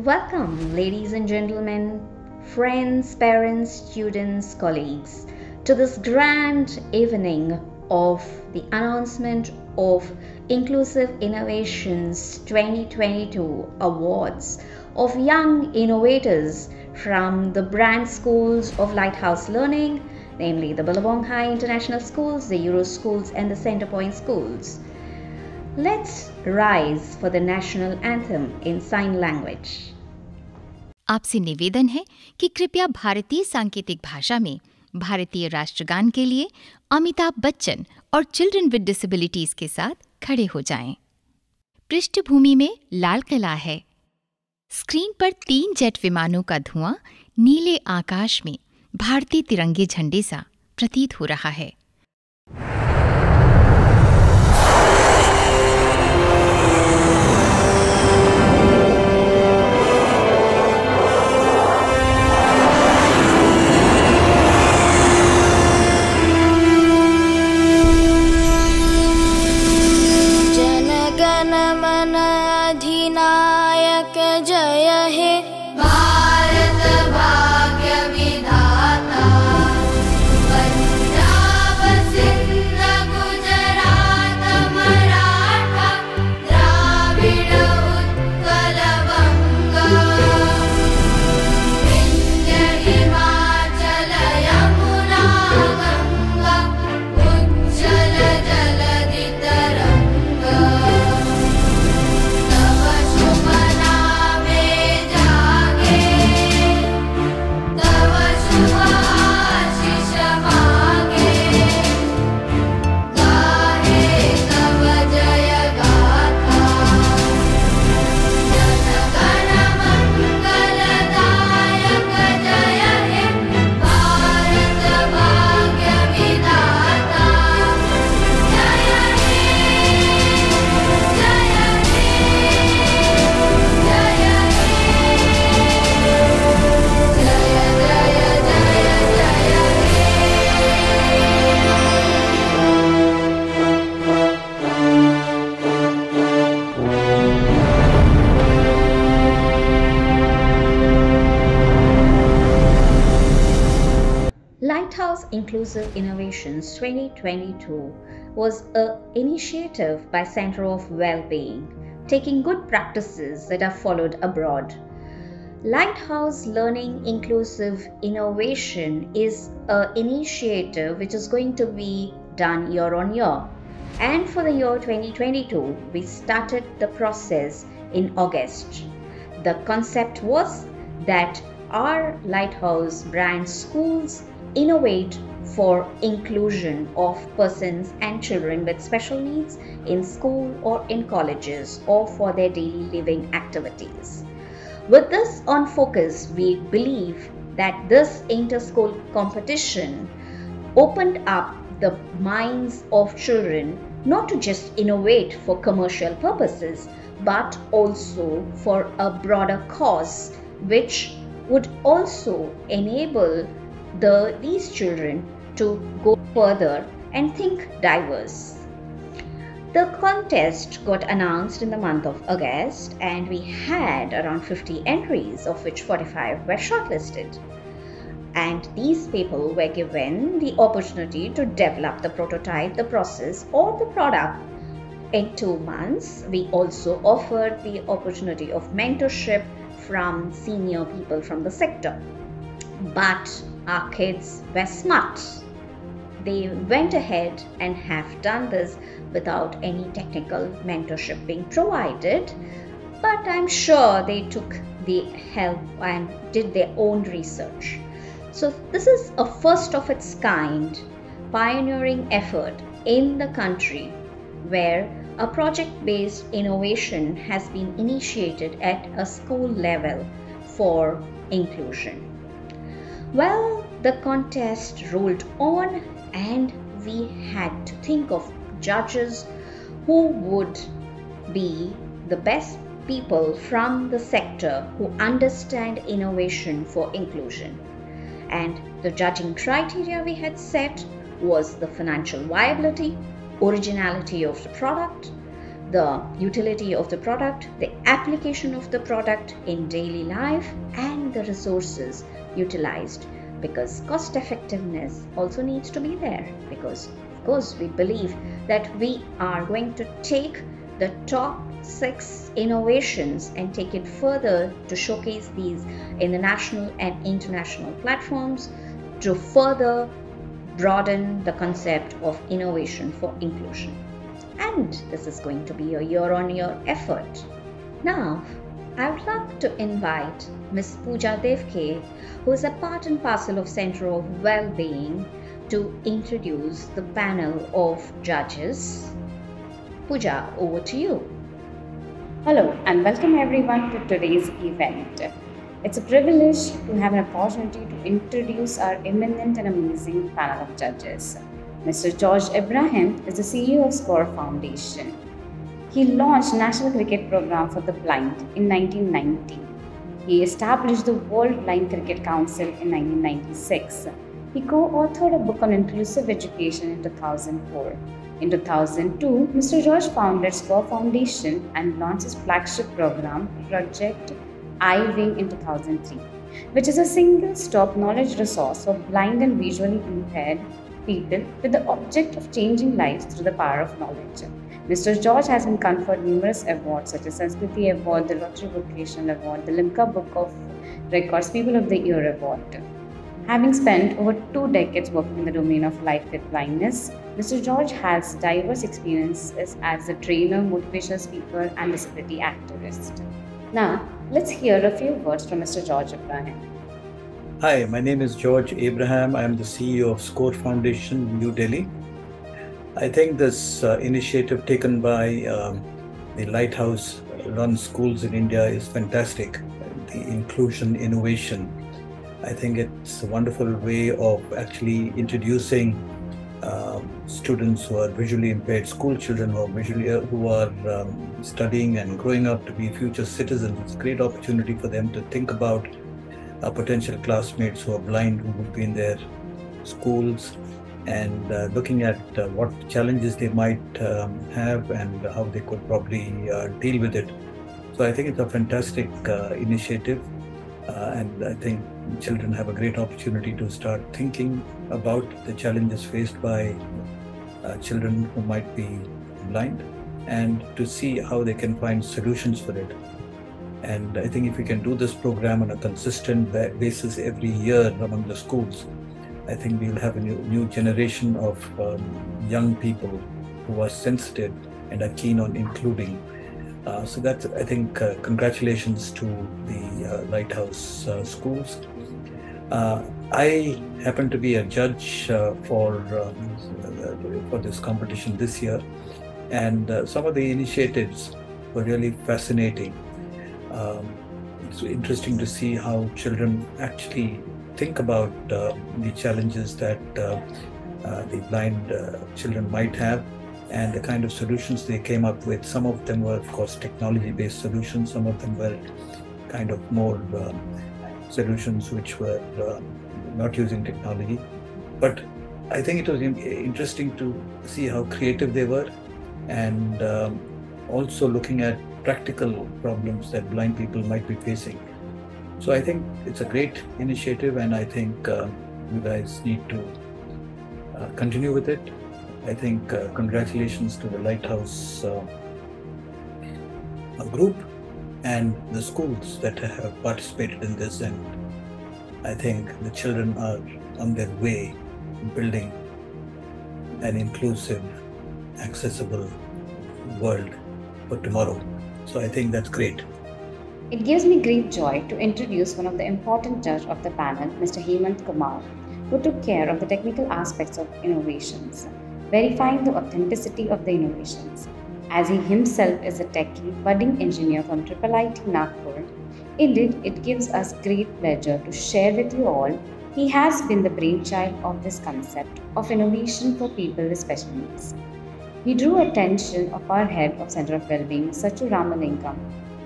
Welcome, ladies and gentlemen, friends, parents, students, colleagues, to this grand evening of the announcement of Inclusive Innovations 2022 Awards of young innovators from the brand schools of Lighthouse Learning, namely the Billabong High International Schools, the EuroSchools and the Centrepoint Schools. Let's rise for the national anthem in sign language. आपसे निवेदन है कि कृपया भारतीय सांकेतिक भाषा में भारतीय राष्ट्रगान के लिए अमिताभ बच्चन और चिल्ड्रन विद डिसेबिलिटीज के साथ खड़े हो जाएं। पृष्ठभूमि में लाल किला है। स्क्रीन पर 3 जेट विमानों का धुआं नीले आकाश में भारतीय तिरंगे झंडे सा प्रतीत हो रहा है। अधिनायक जय हे भारत भाग्य विधाता पंजाब सिंध गुजरात मराठा द्राविड़ उत्कल बंगा विंध्य हिमाचल यमुना गंगा उज्जल जलधि तरंगा Lighthouse Inclusive Innovations 2022 was an initiative by Center of Wellbeing, taking good practices that are followed abroad. Lighthouse Learning Inclusive Innovation is an initiative which is going to be done year on year. And for the year 2022, we started the process in August. The concept was that our Lighthouse brand schools innovate for inclusion of persons and children with special needs in school or in colleges or for their daily living activities. With this on focus, we believe that this inter-school competition opened up the minds of children not to just innovate for commercial purposes, but also for a broader cause, which would also enable these children to go further and think diverse. The contest got announced in the month of August and we had around 50 entries, of which 45 were shortlisted. And these people were given the opportunity to develop the prototype, the process or the product in 2 months. We also offered the opportunity of mentorship from senior people from the sector. But our kids were smart. They went ahead and have done this without any technical mentorship being provided, but I'm sure they took the help and did their own research. So this is a first of its kind pioneering effort in the country where a project-based innovation has been initiated at a school level for inclusion. Well, the contest rolled on and we had to think of judges who would be the best people from the sector who understand innovation for inclusion. And the judging criteria we had set was the financial viability, originality of the product, the utility of the product, the application of the product in daily life, and the resources utilized, because cost effectiveness also needs to be there, because of course we believe that we are going to take the top 6 innovations and take it further to showcase these in the national and international platforms to further broaden the concept of innovation for inclusion. And this is going to be a year-on-year effort. Now, I would like to invite Ms. Pooja Devke, who is a part and parcel of Center of Wellbeing, to introduce the panel of judges. Pooja, over to you. Hello and welcome everyone to today's event. It's a privilege to have an opportunity to introduce our eminent and amazing panel of judges. Mr. George Abraham is the CEO of SCORE Foundation. He launched National Cricket Program for the Blind in 1990. He established the World Blind Cricket Council in 1996. He co-authored a book on inclusive education in 2004. In 2002, Mr. George founded SCORE Foundation and launched his flagship program, Project iWing, in 2003, which is a single-stop knowledge resource for blind and visually impaired people with the object of changing lives through the power of knowledge. Mr. George has been conferred numerous awards such as Sanskriti Award, the Rotary Vocational Award, the Limca Book of Records People of the Year Award. Having spent over 2 decades working in the domain of life with blindness, Mr. George has diverse experiences as a trainer, motivational speaker, and disability activist. Now, let's hear a few words from Mr. George Abraham. Hi, my name is George Abraham. I am the CEO of SCORE Foundation, New Delhi. I think this initiative taken by the Lighthouse Run Schools in India is fantastic. The inclusion, innovation. I think it's a wonderful way of actually introducing students who are visually impaired, school children who are studying and growing up to be future citizens. It's a great opportunity for them to think about potential classmates who are blind, who would be in their schools, and looking at what challenges they might have and how they could probably deal with it. So I think it's a fantastic initiative, and I think children have a great opportunity to start thinking about the challenges faced by children who might be blind, and to see how they can find solutions for it. And I think if we can do this program on a consistent basis every year among the schools, I think we'll have a new generation of young people who are sensitive and are keen on including. So that's, I think, congratulations to the Lighthouse schools. I happen to be a judge for this competition this year, and some of the initiatives were really fascinating. It's interesting to see how children actually think about the challenges that the blind children might have, and the kind of solutions they came up with. Some of them were, of course, technology-based solutions. Some of them were kind of more solutions which were not using technology. But I think it was interesting to see how creative they were, and also looking at practical problems that blind people might be facing. So I think it's a great initiative, and I think you guys need to continue with it. I think congratulations to the Lighthouse group and the schools that have participated in this, and I think the children are on their way building an inclusive, accessible world for tomorrow. So I think that's great. It gives me great joy to introduce one of the important judges of the panel, Mr. Hemant Kumar, who took care of the technical aspects of innovations, verifying the authenticity of the innovations. As he himself is a techie budding engineer from IIIT Nagpur, indeed it gives us great pleasure to share with you all. He has been the brainchild of this concept of innovation for people with special needs. He drew attention of our head of Center of Wellbeing, Sachu Ramalingam,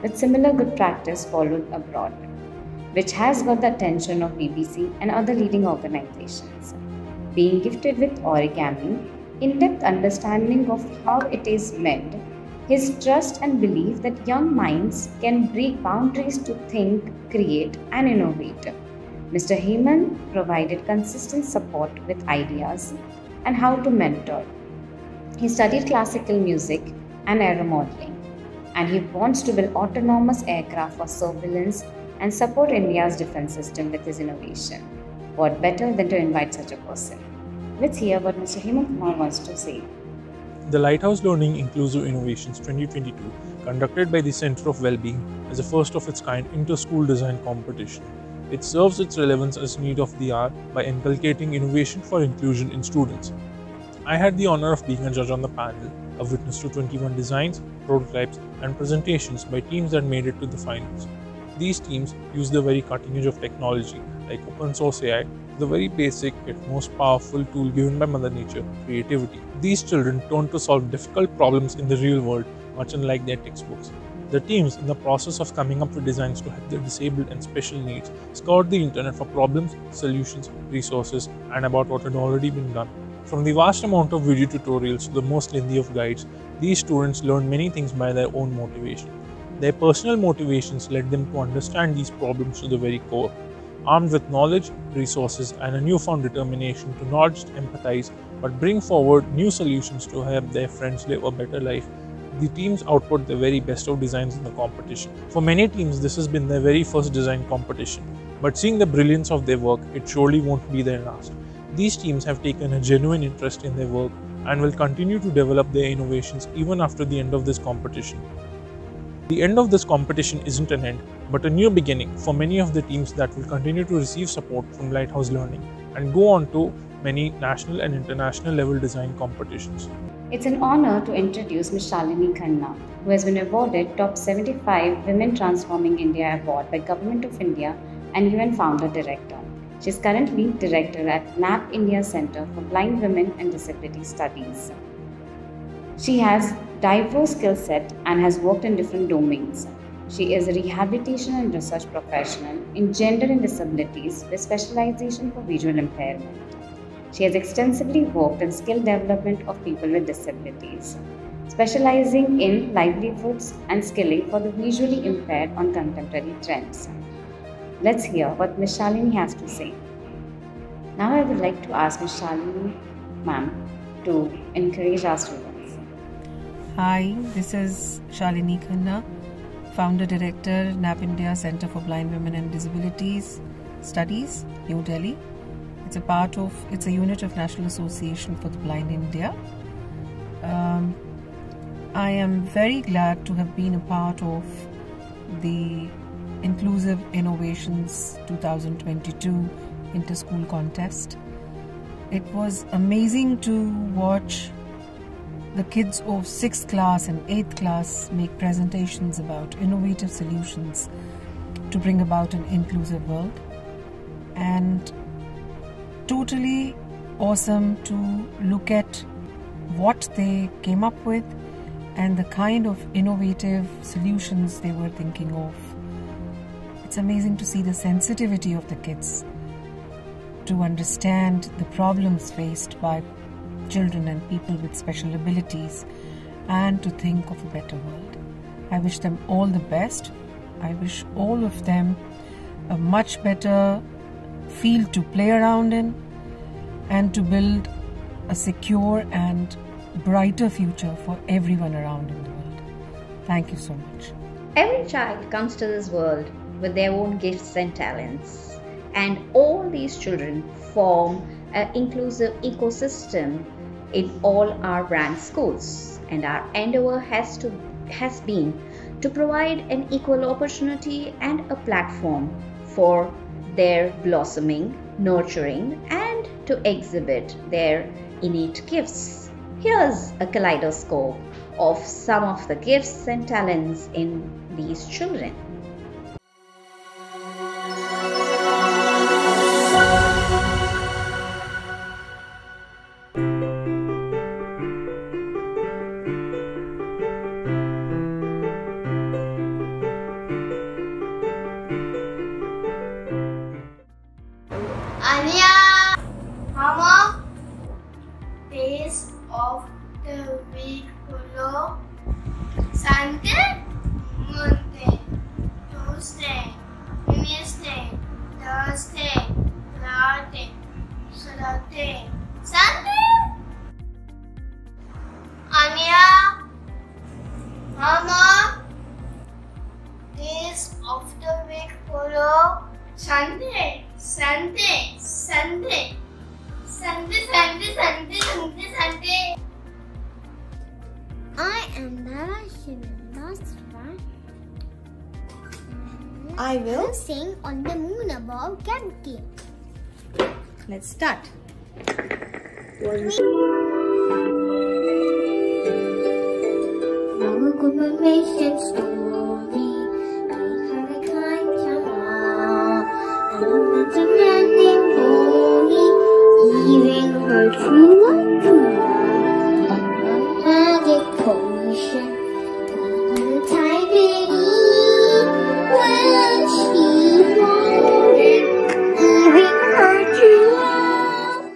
with similar good practice followed abroad, which has got the attention of BBC and other leading organizations. Being gifted with origami, in-depth understanding of how it is made, His trust and belief that young minds can break boundaries to think, create, and innovate. Mr. Hemant provided consistent support with ideas and how to mentor. He studied classical music and aeromodeling, and he wants to build autonomous aircraft for surveillance and support India's defense system with his innovation. What better than to invite such a person? Let's hear what Mr. Hemant Kumar wants to say. The Lighthouse Learning Inclusive Innovations 2022, conducted by the Center of Wellbeing, is a first of its kind inter-school design competition. It serves its relevance as need of the hour by inculcating innovation for inclusion in students. I had the honor of being a judge on the panel, a witness to 21 designs, prototypes, and presentations by teams that made it to the finals. These teams use the very cutting edge of technology, like open source AI, the very basic yet most powerful tool given by Mother Nature, creativity. These children turn to solve difficult problems in the real world, much unlike their textbooks. The teams, in the process of coming up with designs to help the disabled and special needs, scoured the internet for problems, solutions, resources, and about what had already been done. From the vast amount of video tutorials to the most lengthy of guides, these students learned many things by their own motivation. Their personal motivations led them to understand these problems to the very core. Armed with knowledge, resources, and a newfound determination to not just empathize but bring forward new solutions to help their friends live a better life, the teams output the very best of designs in the competition. For many teams, this has been their very first design competition, but seeing the brilliance of their work, it surely won't be their last. These teams have taken a genuine interest in their work and will continue to develop their innovations even after the end of this competition. The end of this competition isn't an end, but a new beginning for many of the teams that will continue to receive support from Lighthouse Learning and go on to many national and international level design competitions. It's an honor to introduce Ms. Shalini Khanna, who has been awarded Top 75 Women Transforming India Award by Government of India and UN Founder Director. She is currently Director at NAP India Center for Blind Women and Disability Studies. She has diverse skill set and has worked in different domains. She is a rehabilitation and research professional in gender and disabilities with specialization for visual impairment. She has extensively worked in skill development of people with disabilities, specializing in livelihoods and skilling for the visually impaired on contemporary trends. Let's hear what Ms. Shalini has to say. Now I would like to ask Ms. Shalini ma'am to encourage our students. Hi, this is Shalini Khanna, Founder Director, NAP India Center for Blind Women and Disabilities Studies, New Delhi. It's a unit of National Association for the Blind India. I am very glad to have been a part of the Inclusive Innovations 2022 Inter-School Contest. It was amazing to watch the kids of 6th class and 8th class make presentations about innovative solutions to bring about an inclusive world, and totally awesome to look at what they came up with and the kind of innovative solutions they were thinking of. It's amazing to see the sensitivity of the kids to understand the problems faced by children and people with special abilities and to think of a better world. I wish them all the best. I wish all of them a much better field to play around in and to build a secure and brighter future for everyone around in the world. Thank you so much. Every child comes to this world with their own gifts and talents, and all these children form an inclusive ecosystem in all our branch schools, and our endeavor has been to provide an equal opportunity and a platform for their blossoming, nurturing, and to exhibit their innate gifts. Here's a kaleidoscope of some of the gifts and talents in these children. Anya, Mama, Face of the Week below. Mama, days of the week follow Sunday, Sunday, Sunday, Sunday, Sunday, Sunday, Sunday, Sunday. I am Nara Srinivasova. I will sing on the moon above Gravity. Let's start. Our confirmation story. I have a kind child. And a man named Bonnie. Even her true love. Magic potion. The time when she wanted. Even her true love.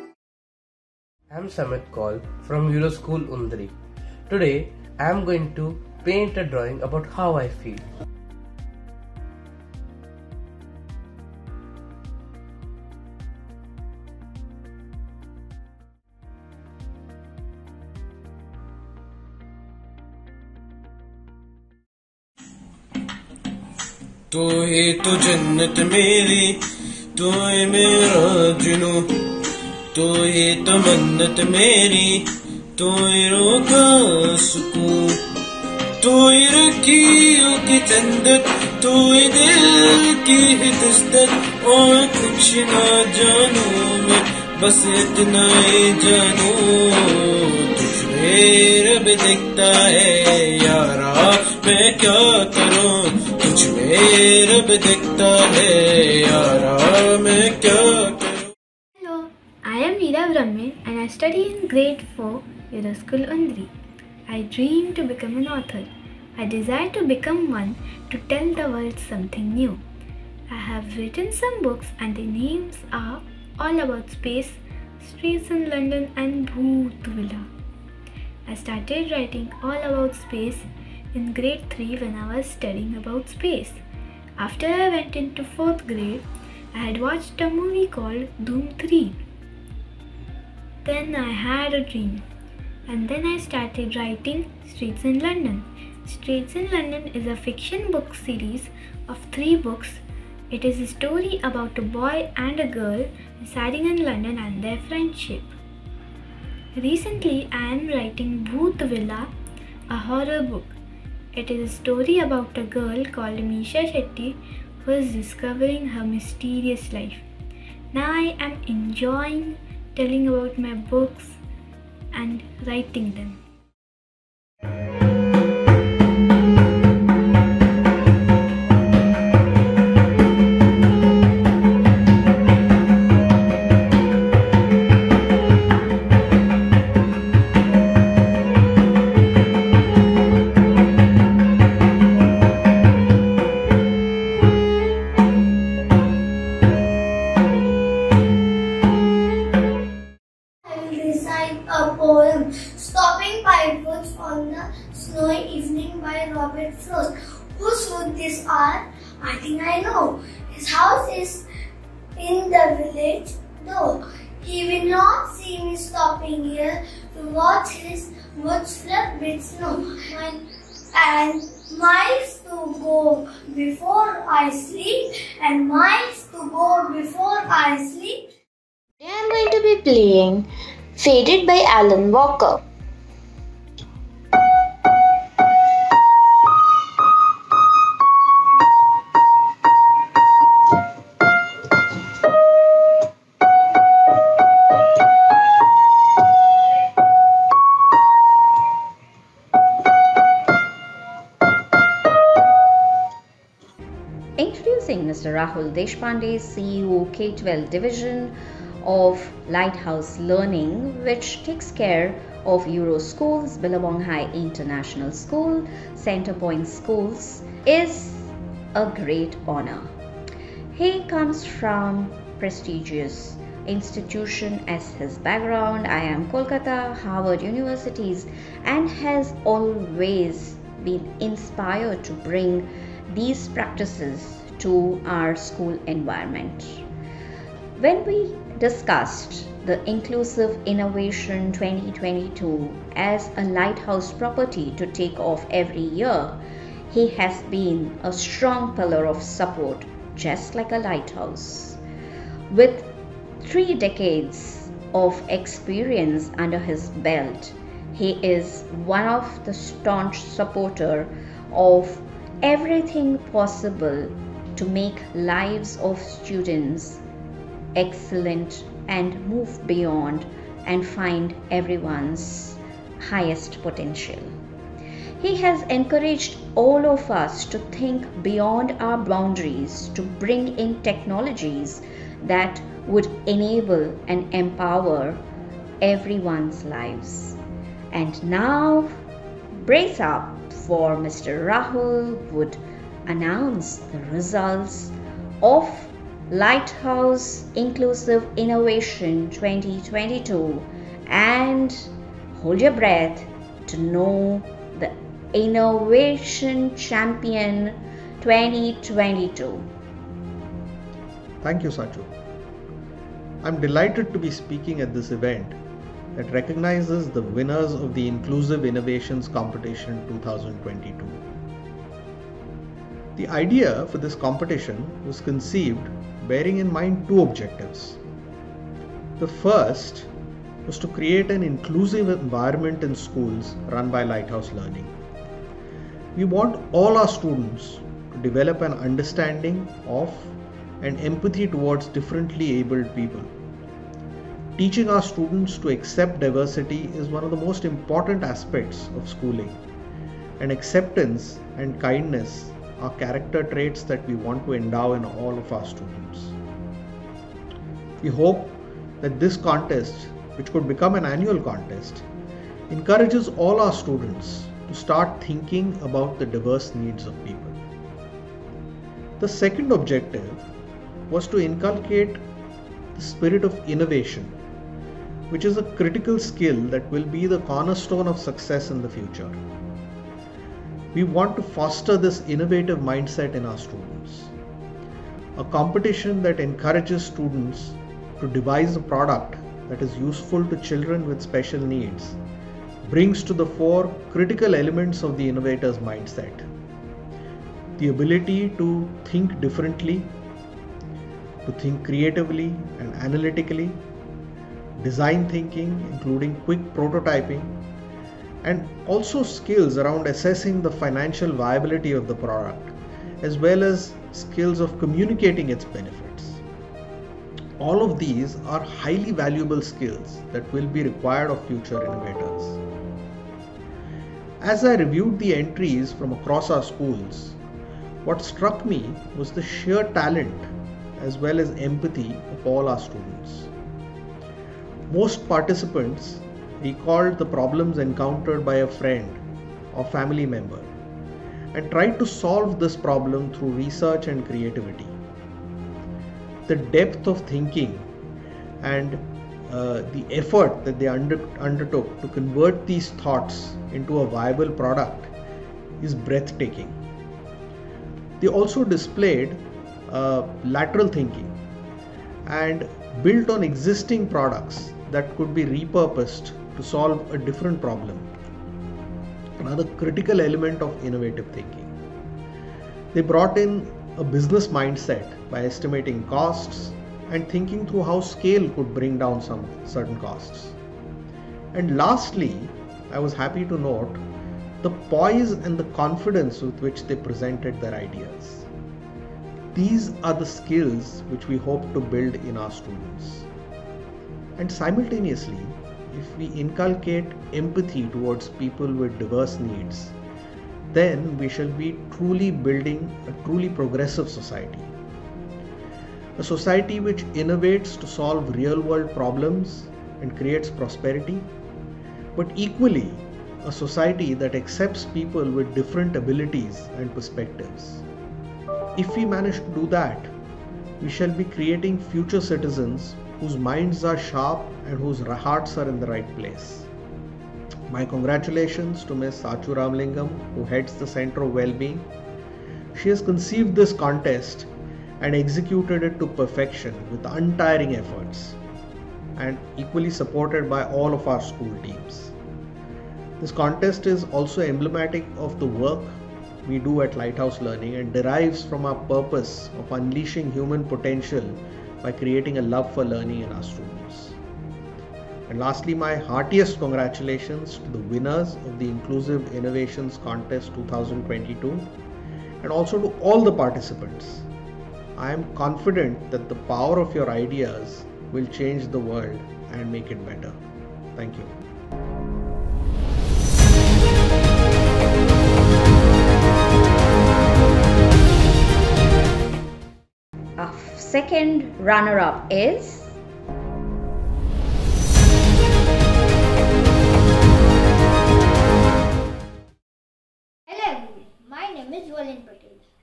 I'm Samit Kaul from EuroSchool Undri. Today I am going to paint a drawing about how I feel. तू ही तो जन्नत मेरी, तू ही मेरा जुनू, तू ही तो मन्नत मेरी, तू ही रोका सुकून, तू ही रखियों की चंदत, तू ही दिल की दस्तक। और कुछ ना जानू मैं, बस इतना ही जानू, तुझमें रब दिखता है यारा, मैं क्या करूं, तुझमें रब दिखता है यारा, मैं क्या करूं। Hello, I am Veera Brahmin and I study in grade 4 EuroSchool Undri. I dream to become an author. I desire to become one to tell the world something new. I have written some books and their names are All About Space, Streets in London and Bhoot Villa. I started writing All About Space in grade 3 when I was studying about space. After I went into 4th grade, I had watched a movie called Doom 3. Then I had a dream. And then I started writing Streets in London. Streets in London is a fiction book series of 3 books. It is a story about a boy and a girl residing in London and their friendship. Recently, I am writing Bhoot Villa, a horror book. It is a story about a girl called Misha Shetty who is discovering her mysterious life. Now I am enjoying telling about my books and writing them. Stopping Pirates on the Snowy Evening by Robert Frost. Whose would this are? I think I know. His house is in the village though. He will not see me stopping here to watch his woods flood with snow. And miles to go before I sleep. And miles to go before I sleep. Today I am going to be playing Faded by Alan Walker. Introducing Mr. Rahul Deshpande, CEO K-12 Division of Lighthouse Learning, which takes care of EuroSchools, Billabong High International School, Centrepoint Schools, is a great honor. He comes from prestigious institution as his background, IIM Kolkata, Harvard Universities, and has always been inspired to bring these practices to our school environment. When we discussed the Inclusive Innovation 2022 as a lighthouse property to take off every year, he has been a strong pillar of support, just like a lighthouse. With 3 decades of experience under his belt, he is one of the staunch supporters of everything possible to make lives of students excellent and move beyond and find everyone's highest potential. He has encouraged all of us to think beyond our boundaries, to bring in technologies that would enable and empower everyone's lives. And now, brace up for Mr. Rahul would announce the results of Lighthouse Inclusive Innovation 2022, and hold your breath to know the Innovation Champion 2022. Thank you, Sachu. I'm delighted to be speaking at this event that recognizes the winners of the Inclusive Innovations Competition 2022. The idea for this competition was conceived bearing in mind 2 objectives. The first was to create an inclusive environment in schools run by Lighthouse Learning. We want all our students to develop an understanding of and empathy towards differently abled people. Teaching our students to accept diversity is one of the most important aspects of schooling, and acceptance and kindness are character traits that we want to endow in all of our students. We hope that this contest, which could become an annual contest, encourages all our students to start thinking about the diverse needs of people. The second objective was to inculcate the spirit of innovation, which is a critical skill that will be the cornerstone of success in the future. We want to foster this innovative mindset in our students. A competition that encourages students to devise a product that is useful to children with special needs brings to the fore critical elements of the innovator's mindset. The ability to think differently, to think creatively and analytically, design thinking, including quick prototyping, and also skills around assessing the financial viability of the product, as well as skills of communicating its benefits. All of these are highly valuable skills that will be required of future innovators. As I reviewed the entries from across our schools, what struck me was the sheer talent as well as empathy of all our students. Most participants recalled the problems encountered by a friend or family member and tried to solve this problem through research and creativity. The depth of thinking and the effort that they undertook to convert these thoughts into a viable product is breathtaking. They also displayed lateral thinking and built on existing products that could be repurposed to solve a different problem. Another critical element of innovative thinking. They brought in a business mindset by estimating costs and thinking through how scale could bring down some certain costs. And lastly, I was happy to note the poise and the confidence with which they presented their ideas. These are the skills which we hope to build in our students. And simultaneously, if we inculcate empathy towards people with diverse needs, then we shall be truly building a truly progressive society. A society which innovates to solve real-world problems and creates prosperity, but equally a society that accepts people with different abilities and perspectives. If we manage to do that, we shall be creating future citizens whose minds are sharp and whose hearts are in the right place. My congratulations to Ms. Sachu Ramlingam, who heads the Center of Wellbeing. She has conceived this contest and executed it to perfection with untiring efforts. and equally supported by all of our school teams. This contest is also emblematic of the work we do at Lighthouse Learning and derives from our purpose of unleashing human potential by creating a love for learning in our students. And lastly, my heartiest congratulations to the winners of the Inclusive Innovations Contest 2022 and also to all the participants. I am confident that the power of your ideas will change the world and make it better. Thank you. Our second runner-up is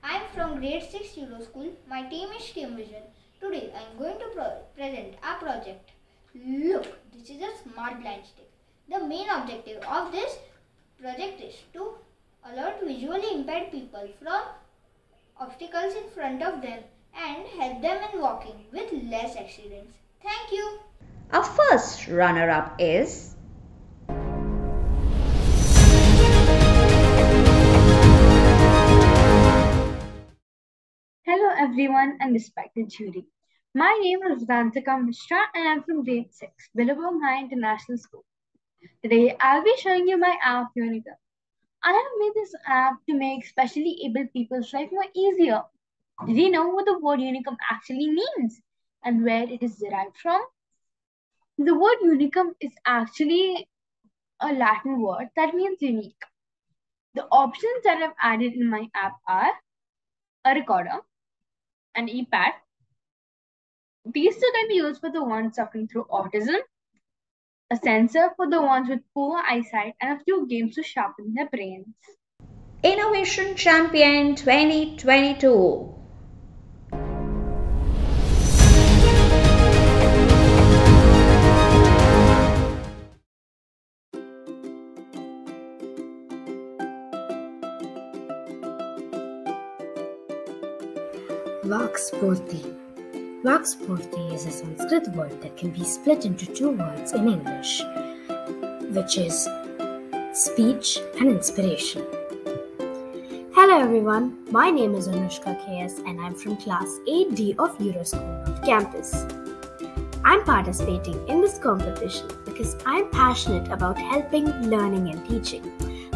I am from grade 6 EuroSchool. My team is Team Vision. Today I am going to present our project. Look, this is a smart blind stick. The main objective of this project is to alert visually impaired people from obstacles in front of them and help them in walking with less accidents. Thank you. Our first runner-up is Hello everyone and respected jury. My name is Rantika Mishra and I'm from grade 6, Billabong High International School. Today I'll be showing you my app Unicum. I have made this app to make specially abled people's life more easier. Did you know what the word Unicum actually means and where it is derived from? The word Unicum is actually a Latin word that means unique. The options that I've added in my app are a recorder, an e-pad. These two can be used for the ones suffering through autism, a sensor for the ones with poor eyesight, and a few games to sharpen their brains. Innovation Champion 2022. Vakspurti. Vakspurti is a Sanskrit word that can be split into two words in English, which is speech and inspiration. Hello everyone, my name is Anushka KS and I'm from class 8D of EuroSchool on campus. I'm participating in this competition because I'm passionate about helping learning and teaching.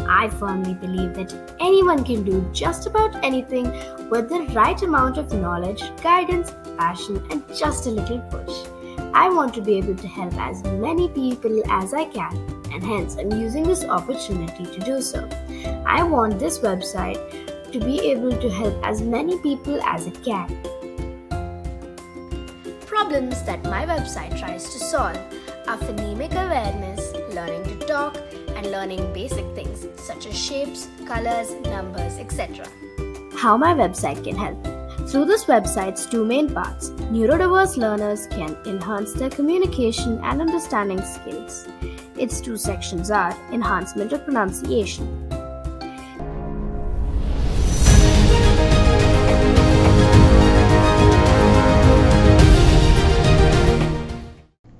I firmly believe that anyone can do just about anything with the right amount of knowledge, guidance, passion, and just a little push. I want to be able to help as many people as I can, and hence I'm using this opportunity to do so. I want this website to be able to help as many people as it can. Problems that my website tries to solve are phonemic awareness, learning to talk, and learning basic things such as shapes, colors, numbers, etc. How my website can help. Through this website's two main parts, neurodiverse learners can enhance their communication and understanding skills. Its two sections are enhancement of pronunciation.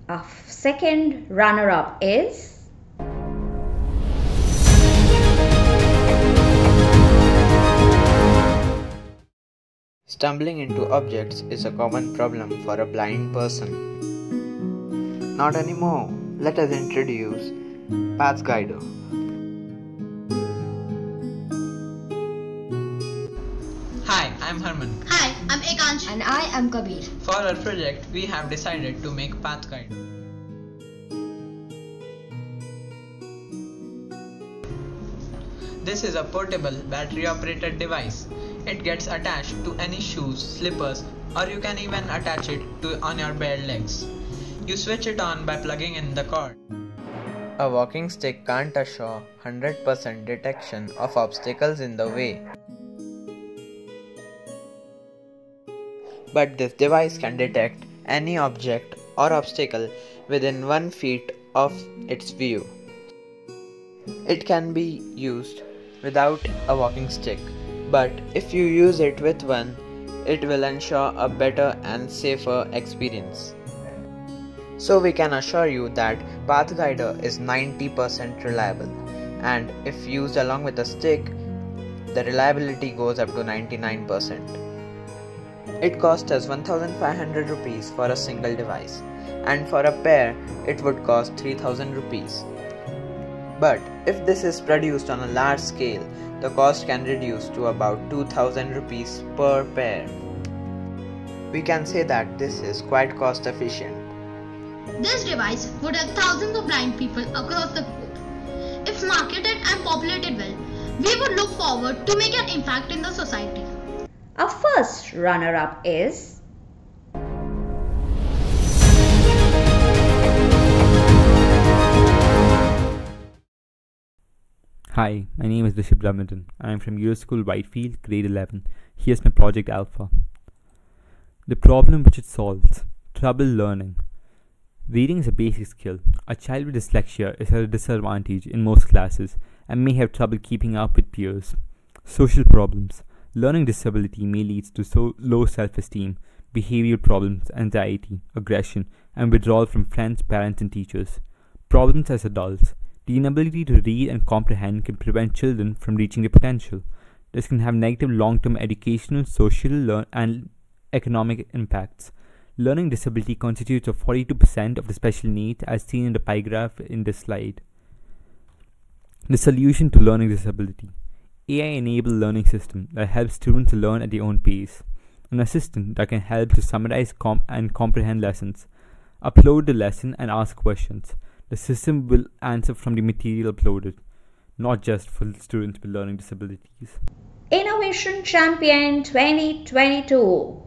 Our second runner-up is Stumbling into objects is a common problem for a blind person. Not anymore. Let us introduce Path Guider. Hi, I'm Harman. Hi, I'm Ekansh. And I am Kabir. For our project, we have decided to make Path Guide. This is a portable battery-operated device. It gets attached to any shoes, slippers, or you can even attach it on your bare legs. You switch it on by plugging in the cord. A walking stick can't assure 100% detection of obstacles in the way. But this device can detect any object or obstacle within 1 feet of its view. It can be used without a walking stick, but if you use it with one, it will ensure a better and safer experience. So we can assure you that PathGuider is 90% reliable, and if used along with a stick, the reliability goes up to 99%. It costs us 1500 rupees for a single device, and for a pair it would cost 3000 rupees. But if this is produced on a large scale, the cost can reduce to about 2000 rupees per pair. We can say that this is quite cost efficient. This device would help thousands of blind people across the globe. If marketed and populated well, we would look forward to make an impact in the society. Our first runner-up is Hi, my name is Rishabh Ramadan. I am from EuroSchool Whitefield, grade 11. Here's my project Alpha. The problem which it solves: trouble learning. Reading is a basic skill. A child with dyslexia is at a disadvantage in most classes and may have trouble keeping up with peers. Social problems. Learning disability may lead to low self-esteem, behavioral problems, anxiety, aggression, and withdrawal from friends, parents, and teachers. Problems as adults. The inability to read and comprehend can prevent children from reaching their potential. This can have negative long-term educational, social, and economic impacts. Learning disability constitutes of 42% of the special needs as seen in the pie graph in this slide. The solution to learning disability. AI-enabled learning system that helps students learn at their own pace. An assistant that can help to summarize and comprehend lessons. Upload the lesson and ask questions. The system will answer from the material uploaded, not just for students with learning disabilities. Innovation Champion 2022.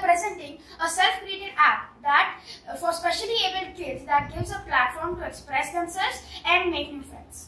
Presenting a self-created app that for specially abled kids that gives a platform to express themselves and make new friends.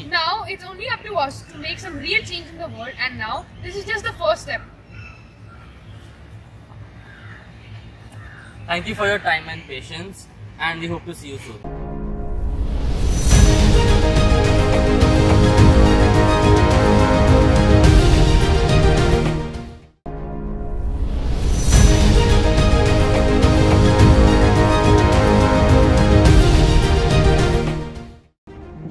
Now it's only up to us to make some real change in the world, and now this is just the first step. Thank you for your time and patience, and we hope to see you soon.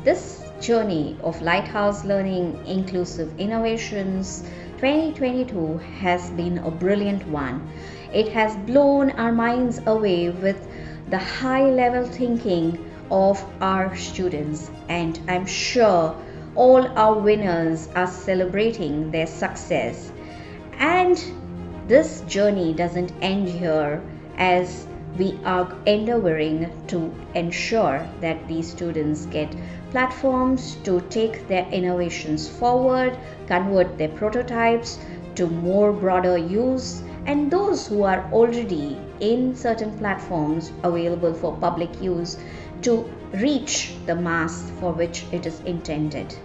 This journey of Lighthouse Learning Inclusive Innovations 2022 has been a brilliant one. It has blown our minds away with the high level thinking of our students, and I'm sure all our winners are celebrating their success. And this journey doesn't end here, as we are endeavoring to ensure that these students get platforms to take their innovations forward, convert their prototypes to more broader use, and those who are already in certain platforms available for public use to reach the mass for which it is intended.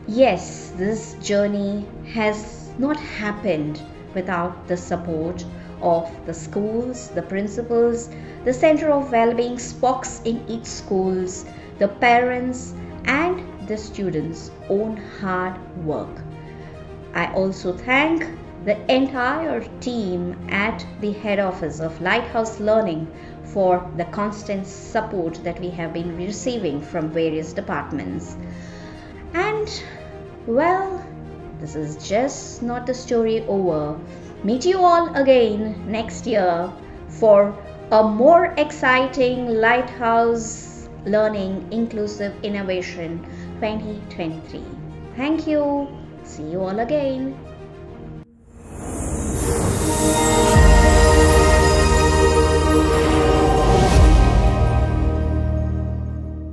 Yes, this journey has not happened without the support of the schools, the principals, the Center of Wellbeing SPOCs in each schools, the parents, and the students' own hard work. I also thank the entire team at the head office of Lighthouse Learning for the constant support that we have been receiving from various departments. And well, this is just not the story over. Meet you all again next year for a more exciting Lighthouse Learning Inclusive Innovation 2023. Thank you. See you all again.